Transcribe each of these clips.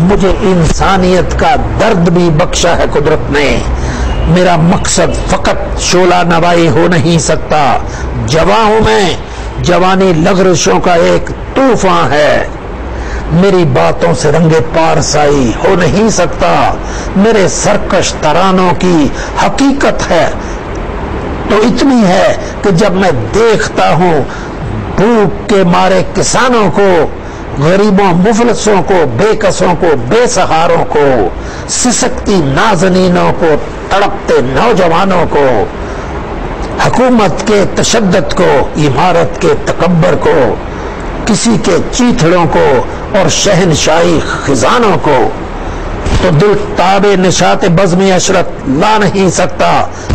مجھے انسانیت کا درد بھی بخشا ہے قدرت نے. میرا مقصد فقط شعلہ نوائی ہو نہیں سکتا. جواں ہوں میں، جوانی لغزشوں کا ایک طوفان ہے. میری باتوں سے رنگ پارسائی ہو نہیں سکتا. میرے سرکش ترانوں کی حقیقت ہے تو اتنی ہے کہ جب میں دیکھتا ہوں بھوک کے مارے کسانوں کو، غریبوں مفلسوں کو، بے کسوں کو، بے سہاروں کو، سسکتی نازنینوں کو، تڑپتے نوجوانوں کو، حکومت کے تشدد کو، عمارت کے تکبر کو، کسی کے چیتڑوں کو اور شہنشاہی خزانوں کو، تو دل تاب نشاط بزم عشرت لا نہیں سکتا.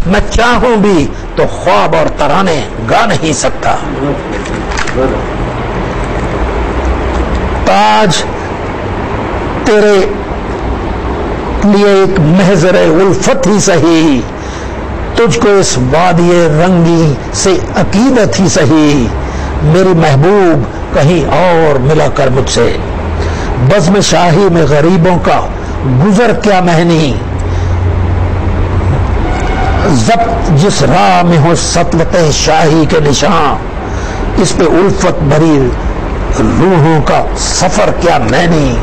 میں چاہوں بھی تو خواب اور ترانے گا نہیں سکتا. تاج تیرے لیے ایک محضر الفت ہی سہی، تجھ کو اس وادی رنگی سے عقیدت ہی سہی. میری محبوب کہیں اور ملا کر مجھ سے. بزم شاہی میں غریبوں کا گزر کیا مہنی، ضبط جس راہ میں ہو سطلت شاہی کے نشان، اس پہ الفت بھری روحوں کا سفر کیا معنی.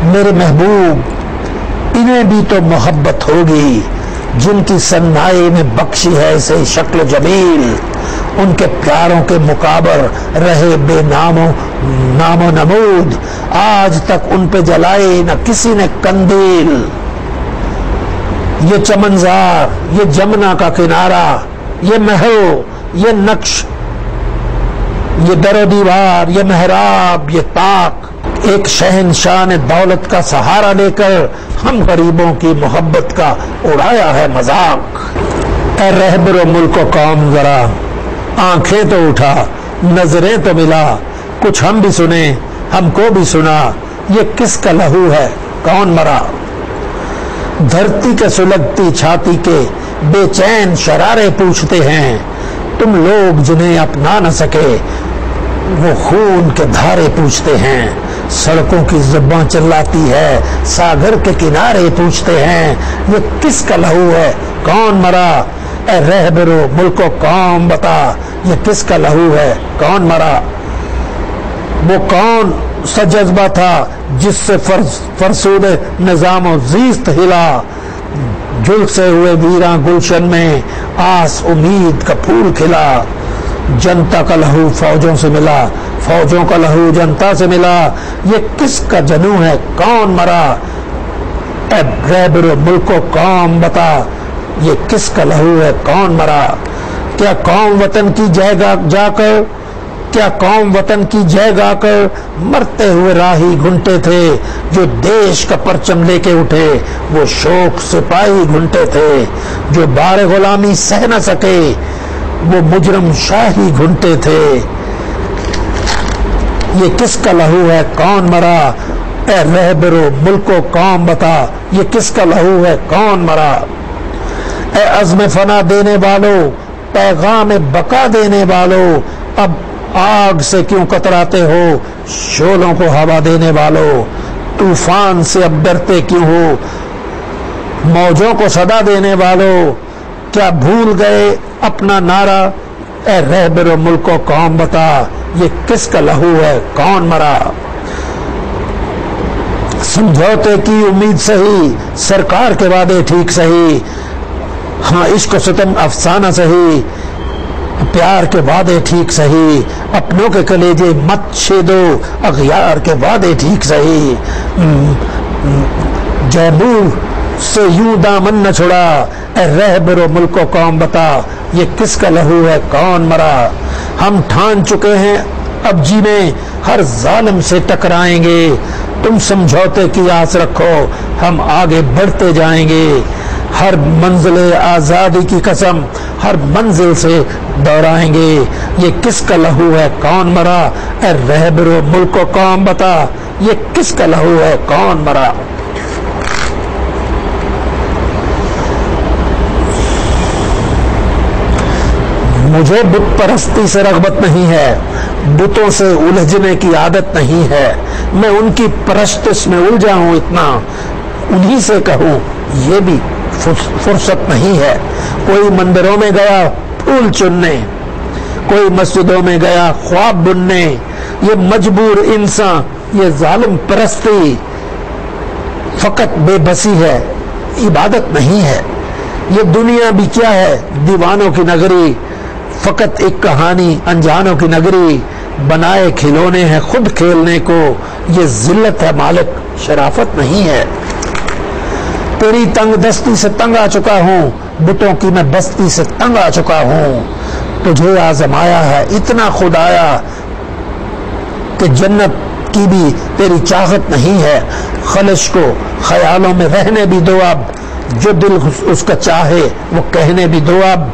میرے محبوب انہیں بھی تو محبت ہوگی جن کی سنائی میں بخشی ہے اسے شکل جمیل. ان کے پیاروں کے مقابر رہے بے نام و نمود، آج تک ان پہ جلائی نہ کسی نے کندیل. یہ چمنزار، یہ جمنا کا کنارہ، یہ محو، یہ نقش، یہ در و دیوار، یہ محراب، یہ طاق، ایک شہنشاہ نے دولت کا سہارا لے کر ہم غریبوں کی محبت کا اڑایا ہے مذاق. اے رہبر و ملک و قوم ذرا آنکھیں تو اٹھا، نظریں تو ملا، کچھ ہم بھی سنیں، ہم کو بھی سنا. یہ کس کا لہو ہے، کون مرا؟ دھرتی کے سلگتی چھاتی کے بے چین شرارے پوچھتے ہیں. تم لوگ جنہیں اپنا نہ سکے وہ خون کے دھارے پوچھتے ہیں. سڑکوں کی زباں چلاتی ہے، ساگر کے کنارے پوچھتے ہیں. یہ کس کا لہو ہے، کون مرا؟ اے رہبر و ملک و قوم بتا، یہ کس کا لہو ہے، کون مرا؟ وہ کون سا جذبہ تھا جس سے فرسود نظام و زیست ہلا؟ جھلسے ہوئے ویراں گلشن میں آس امید کا پھول کھلا. جنتا کا لہو فوجوں سے ملا، فوجوں کا لہو جنتا سے ملا. یہ کس کا جنوں ہے، کون مرا؟ اے رہبر و ملک و قوم بتا، یہ کس کا لہو ہے، کون مرا؟ کیا قوم وطن کی جا کر، کیا قوم وطن کی جے گا کر مرتے ہوئے راہی گھنٹے تھے؟ جو دیش کا پرچم لے کے اٹھے وہ شوق سپاہی گھنٹے تھے. جو بار غلامی سہ نہ سکے وہ مجرم شاہی گھنٹے تھے. یہ کس کا لہو ہے، کون مرا؟ اے رہبر و ملک و قوم بتا، یہ کس کا لہو ہے، کون مرا؟ اے عزم فنا دینے والو، پیغام بقا دینے والو، اب آگ سے کیوں کتراتے ہو، شعلوں کو ہوا دینے والو؟ طوفان سے اب ڈرتے کیوں ہو، موجوں کو صدا دینے والو؟ کیا بھول گئے اپنا نعرہ؟ اے رہبر و ملک و قوم بتا، یہ کس کا لہو ہے، کون مرا؟ سمجھوتے کی امید سہی، سرکار کے وعدے ٹھیک سہی، ہاں عشق و ستم افسانہ سہی، پیار کے وعدے ٹھیک سہی، اپنوں کے کلیجے مت چھیدو، اغیار کے وعدے ٹھیک سہی. جیبور سے یوں دامن نہ چھڑا، اے رہبر و ملک و قوم بتا، یہ کس کا لہو ہے، کون مرا؟ ہم ٹھان چکے ہیں اب جینے ہر ظالم سے ٹکرائیں گے. تم سمجھوتے کی آس رکھو، ہم آگے بڑھتے جائیں گے. ہر منزل آزادی کی قسم ہر منزل سے دوڑائیں گے. یہ کس کا لہو ہے، کون مرا؟ اے رہبر و ملک و قوم بتا، یہ کس کا لہو ہے، کون مرا؟ مجھے بت پرستی سے رغبت نہیں ہے، بتوں سے الجھنے کی عادت نہیں ہے، میں ان کی پرستش میں الجھا ہوں اتنا، انہی سے کہوں یہ بھی فرصت نہیں ہے۔ کوئی مندروں میں گیا پھول چننے، کوئی مسجدوں میں گیا خواب بننے، یہ مجبور انسان، یہ ظالم پرستی فقط بے بسی ہے، عبادت نہیں ہے۔ یہ دنیا بھی کیا ہے؟ دیوانوں کی نگری، فقط ایک کہانی، انجانوں کی نگری، بنائے کھلونے ہیں خود کھیلنے کو، یہ ذلت ہے مالک، شرافت نہیں ہے۔ تیری تنگ دستی سے تنگ آ چکا ہوں، بتوں کی میں بستی سے تنگ آ چکا ہوں، تجھے آزمایا ہے اتنا خدایا کہ جنت کی بھی تیری چاہت نہیں ہے۔ خلش کو خیالوں میں رہنے بھی دو اب، جو دل اس کا چاہے وہ کہنے بھی دو اب،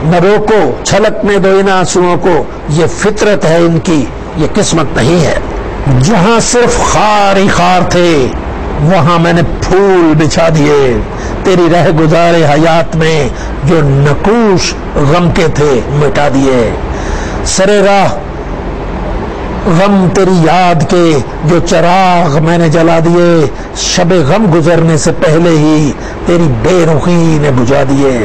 نہ روکو چھلکنے دو ان آنسوؤں کو، یہ فطرت ہے ان کی، یہ قسمت نہیں ہے۔ جہاں صرف خار ہی خار تھے وہاں میں نے پھول بچھا دیے، تیری رہ گزارے حیات میں جو نقوش غم کے تھے مٹا دیے، سرے راہ غم تیری یاد کے جو چراغ میں نے جلا دیے، شب غم گزرنے سے پہلے ہی تیری بے رخی نے بجھا دیے۔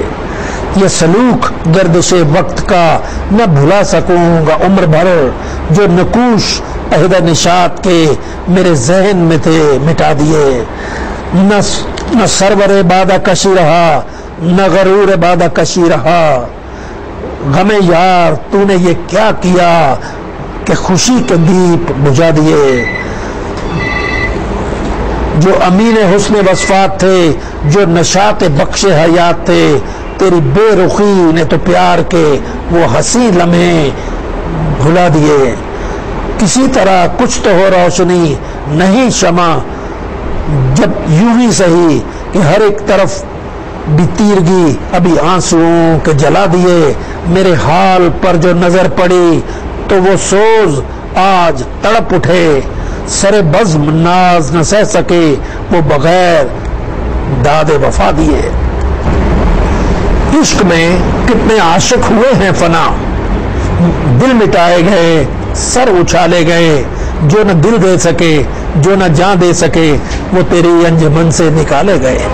یہ سلوک گردش وقت کا نہ بھلا سکوں گا عمر بھر، جو نقوش عہد نشاط کے میرے ذہن میں تھے مٹا دیے، نہ سرور بادہ کشی رہا نہ غرور بادہ کشی رہا، غم یار تو نے یہ کیا کیا کہ خوشی کے دیپ بجھا دیے۔ جو امین حسن وصفات تھے، جو نشاط بخش حیات تھے، تیری بے رخی نے تو پیار کے وہ حسین لمحے بھلا دیے۔ کسی طرح کچھ تو ہو روشنی نہیں شمع، جب یوں ہی سہی کہ ہر ایک طرف بھی تیرگی ابھی آنسوؤں کے جلا دیے، میرے حال پر جو نظر پڑی تو وہ سوز آج تڑپ اٹھے، سر بزم ناز نہ سہ سکے وہ بغیر داد وفا دیے۔ عشق میں کتنے عاشق ہوئے ہیں فنا، دل مٹائے گئے سر اچھالے گئے، جو نہ دل دے سکے جو نہ جان دے سکے وہ تیری انجمن سے نکالے گئے۔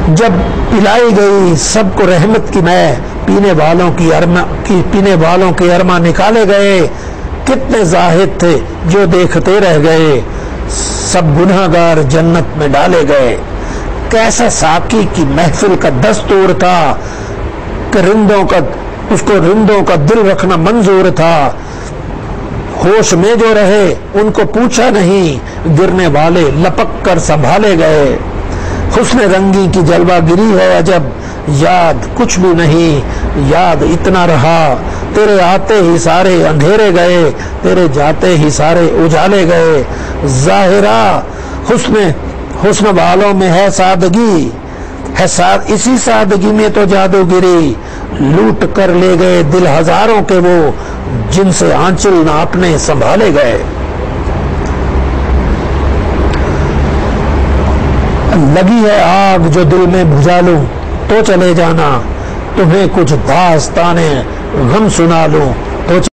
جب پلائی گئی سب کو رحمت کی میں، پینے والوں کے ارما نکالے گئے، کتنے زاہد تھے جو دیکھتے رہ گئے، سب گنہگار جنت میں ڈالے گئے۔ کیسا ساقی کی محفل کا دستور تھا کہ اس کو رندوں کا دل رکھنا منظور تھا، ہوش میں جو رہے ان کو پوچھا نہیں، گرنے والے لپک کر سنبھالے گئے۔ حسن رنگی کی جلوہ گری ہے عجب، یاد کچھ بھی نہیں یاد اتنا رہا، تیرے آتے ہی سارے اندھیرے گئے، تیرے جاتے ہی سارے اجالے گئے۔ ظاہرہ حسن والوں میں ہے سادگی، اسی سادگی میں تو جادوگری، لوٹ کر لے گئے دل ہزاروں کے وہ، جن سے آنچل نہ اپنے سنبھالے گئے۔ لگی ہے آگ جو دل میں بجھا لوں تو چلے جانا، تمہیں کچھ داستانیں غم سنا لوں تو